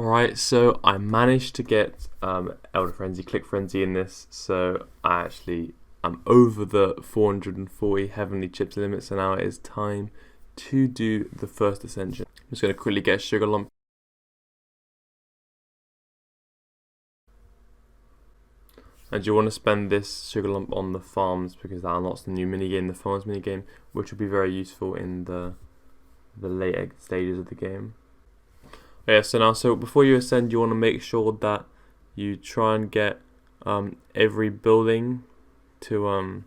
Alright, so I managed to get Elder Frenzy, Click Frenzy in this, so I'm over the 440 Heavenly Chips limit, so now it is time to do the first Ascension. I'm just going to quickly get a Sugar Lump. And you want to spend this Sugar Lump on the farms because that unlocks the new minigame, the farms minigame, which will be very useful in the later stages of the game. Yeah, so before you ascend, you want to make sure that you try and get every building to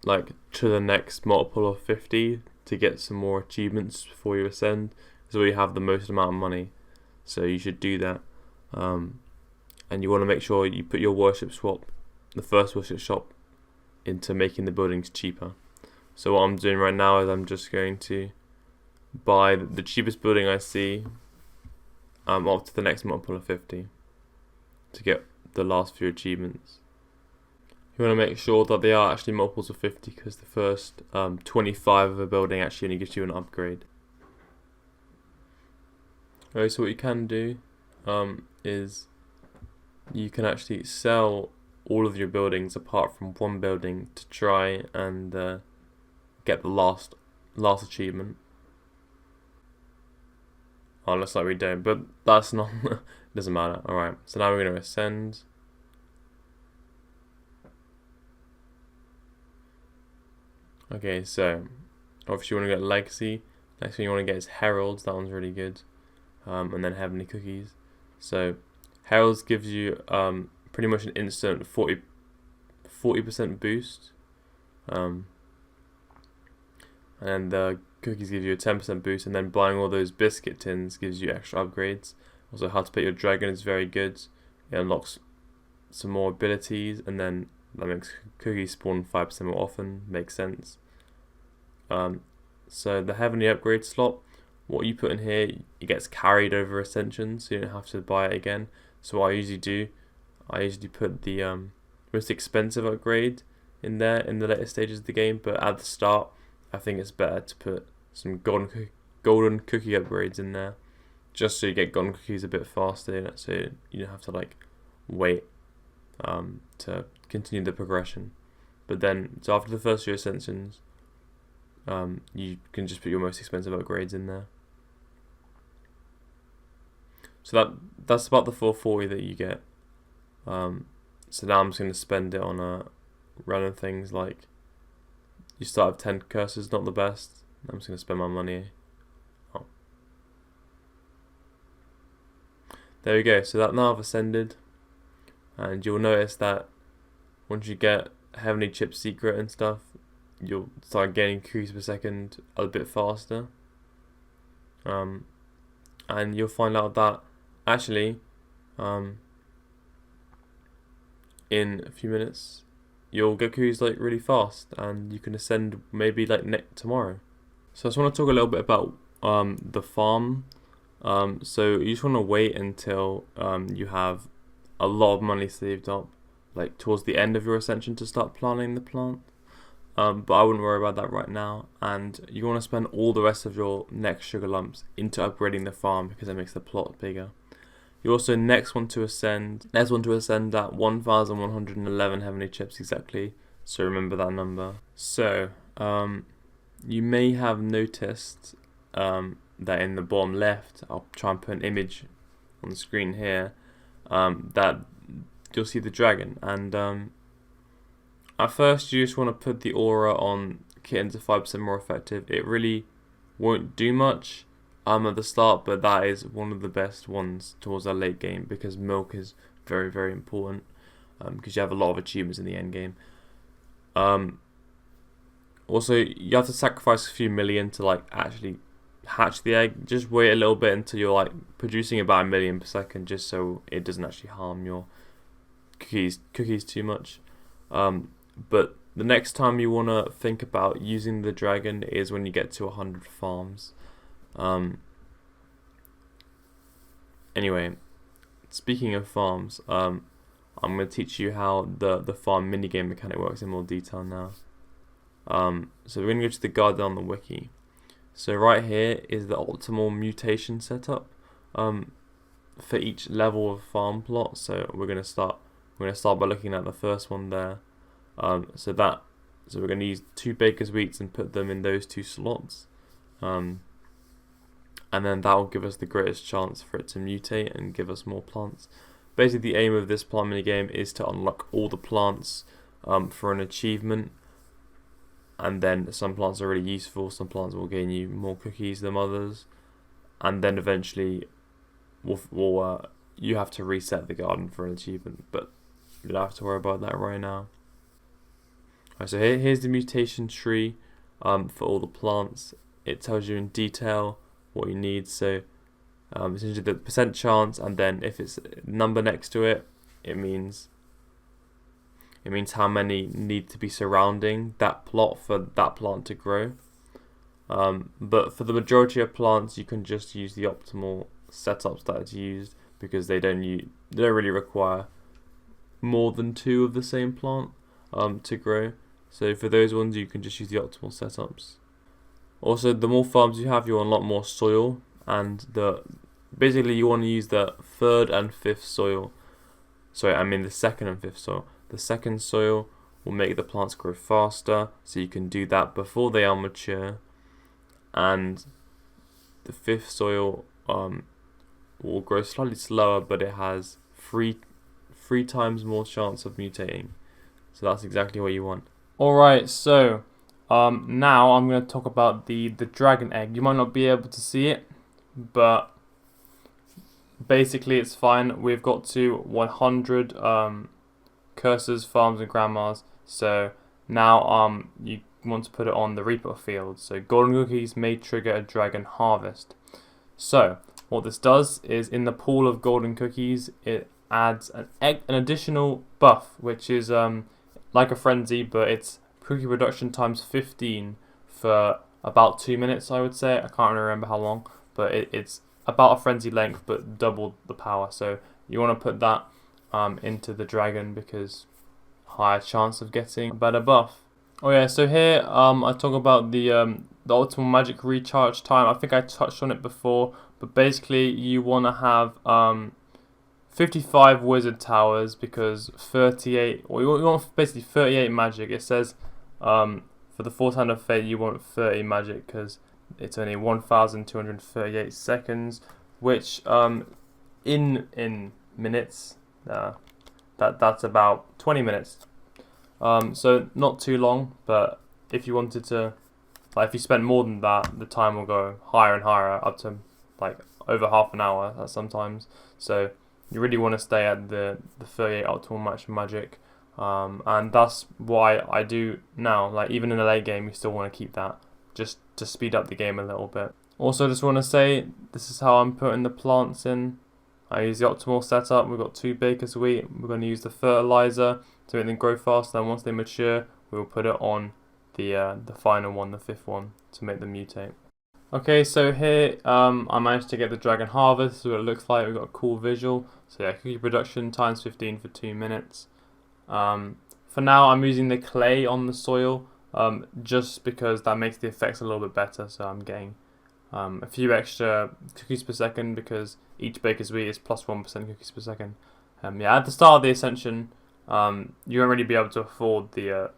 to the next multiple of 50 to get some more achievements before you ascend. This is where you have the most amount of money, so you should do that. And you want to make sure you put your worship swap, the first worship shop, into making the buildings cheaper. So what I'm doing right now is I'm just going to buy the cheapest building I see up to the next multiple of 50 to get the last few achievements. You want to make sure that they are actually multiples of 50 because the first 25 of a building actually only gives you an upgrade. Okay, so what you can do is you can actually sell all of your buildings apart from one building to try and get the last achievement. Oh, looks like we don't, but that's not doesn't matter. Alright, so now we're going to ascend. Okay, so obviously you want to get Legacy. Next thing you want to get is Heralds, that one's really good. And then Heavenly Cookies. So Heralds gives you pretty much an instant 40% boost. And then the cookies give you a 10% boost, and then buying all those biscuit tins gives you extra upgrades. Also, how to pet your dragon is very good. It unlocks some more abilities, and then that makes cookies spawn 5% more often. Makes sense. So the heavenly upgrade slot, what you put in here, it gets carried over Ascension, so you don't have to buy it again. So what I usually do, I usually put the most expensive upgrade in there in the later stages of the game, but at the start, I think it's better to put some golden cookie upgrades in there, just so you get golden cookies a bit faster, so you don't have to wait to continue the progression. But then, so after the first few ascensions, you can just put your most expensive upgrades in there. So that's about the 440 that you get. So now I'm just going to spend it on random things like you start with 10 curses, not the best. I'm just going to spend my money. Oh. There we go. So that now I've ascended, and you'll notice that once you get Heavenly Chip Secret and stuff, you'll start gaining cookies per second a bit faster. And you'll find out that actually, in a few minutes, you'll get cookies really fast, and you can ascend maybe tomorrow. So I just want to talk a little bit about the farm. So you just want to wait until you have a lot of money saved up, towards the end of your ascension, to start planting the plant. But I wouldn't worry about that right now, and you want to spend all the rest of your next sugar lumps into upgrading the farm because it makes the plot bigger. You also next want to ascend at 1,111 heavenly chips exactly, so remember that number. So you may have noticed that in the bottom left, I'll try and put an image on the screen here, that you'll see the dragon, and at first you just want to put the aura on kittens are 5% more effective. It really won't do much at the start, but that is one of the best ones towards our late game because milk is very, very important, because you have a lot of achievements in the end game. Also, you have to sacrifice a few million to actually hatch the egg. Just wait a little bit until you're producing about 1 million per second, just so it doesn't actually harm your cookies too much. But the next time you want to think about using the dragon is when you get to 100 farms. Anyway, speaking of farms, I'm going to teach you how the farm minigame mechanic works in more detail now. So we're going to go to the guide on the wiki. So right here is the optimal mutation setup, for each level of farm plot. So we're gonna start by looking at the first one there. So we're gonna use 2 baker's wheats and put them in those 2 slots. And then that will give us the greatest chance for it to mutate and give us more plants. Basically, the aim of this plant minigame is to unlock all the plants for an achievement. And then some plants are really useful, some plants will gain you more cookies than others. And then eventually you have to reset the garden for an achievement, but you don't have to worry about that right now. Alright, so here's the mutation tree for all the plants. It tells you in detail what you need. So essentially the percent chance, and then if it's a number next to it, it means how many need to be surrounding that plot for that plant to grow. But for the majority of plants, you can just use the optimal setups that it's used, because they don't really require more than 2 of the same plant to grow. So for those ones, you can just use the optimal setups. Also, the more farms you have, you'll unlock more soil, and basically you want to use the 3rd and 5th soil. Sorry, I mean the 2nd and 5th soil. The 2nd soil will make the plants grow faster, so you can do that before they are mature. And the 5th soil will grow slightly slower, but it has 3 times more chance of mutating. So that's exactly what you want. Alright, so now I'm going to talk about the dragon egg. You might not be able to see it, but basically it's fine. We've got to 100 cursors, farms and grandmas. So now you want to put it on the Reaper field. So golden cookies may trigger a dragon harvest. So what this does is, in the pool of golden cookies, it adds an additional buff, which is like a frenzy, but it's cookie production times 15 for about 2 minutes, I would say. I can't remember how long, but it's about a frenzy length, but double the power. So you want to put that into the dragon, because higher chance of getting a better buff. Oh yeah, so here I talk about the optimal magic recharge time. I think I touched on it before, but basically you want to have 55 wizard towers, because 38, or you want basically 38 magic. It says for the 4th hand of fate you want 30 magic, because it's only 1,238 seconds, which in minutes, that's about 20 minutes. So not too long, but if you wanted to, like, if you spend more than that, the time will go higher and higher, up to like over half an hour sometimes. So you really want to stay at the 38 optimal match magic, and that's why I do now. Like, even in the late game, you still want to keep that, just to speed up the game a little bit. Also, just want to say, this is how I'm putting the plants in. I use the optimal setup. We've got 2 baker's wheat. We're going to use the fertilizer to make them grow faster, and once they mature, we'll put it on the final one, the 5th one, to make them mutate. Okay, so here I managed to get the dragon harvest. This is what it looks like. We've got a cool visual. So yeah, cookie production times 15 for 2 minutes. For now, I'm using the clay on the soil, just because that makes the effects a little bit better. So I'm getting a few extra cookies per second, because each baker's wheat is plus 1% cookies per second. Yeah, at the start of the Ascension, you won't really be able to afford the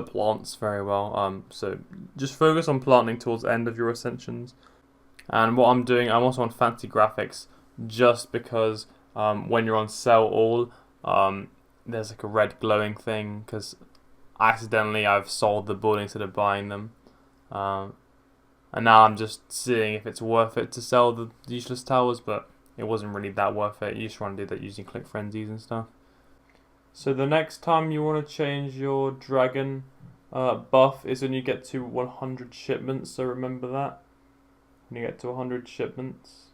plants very well. So just focus on planting towards the end of your Ascensions. And what I'm doing, I'm also on fancy graphics, just because when you're on sell all, there's like a red glowing thing, because accidentally I've sold the building instead of buying them. And now I'm just seeing if it's worth it to sell the useless towers, but it wasn't really that worth it. You just want to do that using click frenzies and stuff. So the next time you want to change your dragon buff is when you get to 100 shipments, so remember that. When you get to 100 shipments.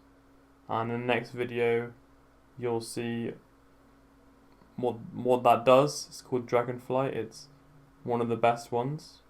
And in the next video, you'll see what that does. It's called Dragonflight. It's one of the best ones.